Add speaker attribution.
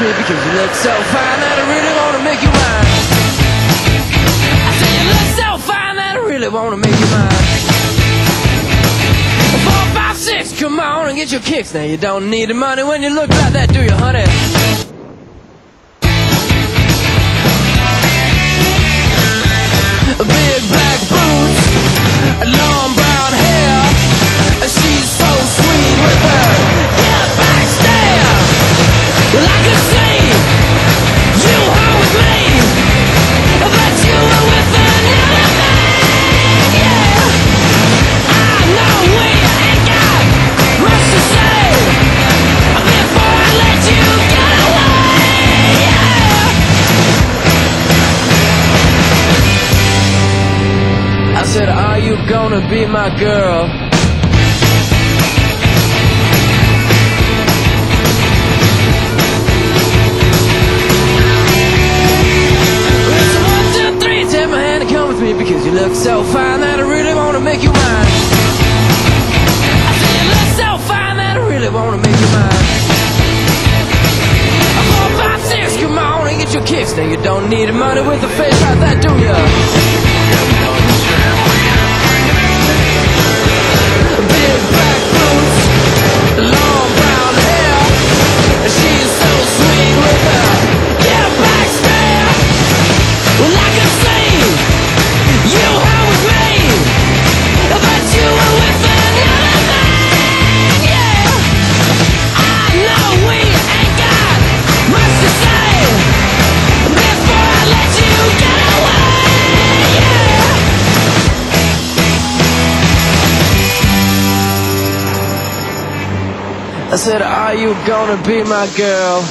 Speaker 1: Because you look so fine that I really wanna make you mine. I say you look so fine that I really wanna make you mine. 4, 5, 6, come on and get your kicks. Now you don't need the money when you look like that, do you, honey? Big black boots, long brown hair. She's so sweet with her hip back stare. Well, I could see you home with me, but you were with another man, yeah. I know we ain't got much to say before I let you get away, yeah. I said, are you gonna be my girl? Because you look so fine that I really wanna make you mine. I said you look so fine that I really wanna make you mine. 4, 5, 6, come on and get your kicks. Now you don't need money with a face like that, do ya? Big black boots, long brown hair. She's so sweet with her yeah, back stare. Well, I can see you home with me, but you were with another man, yeah. I know we ain't got much to say before I let you get away, yeah. I said, are you gonna be my girl?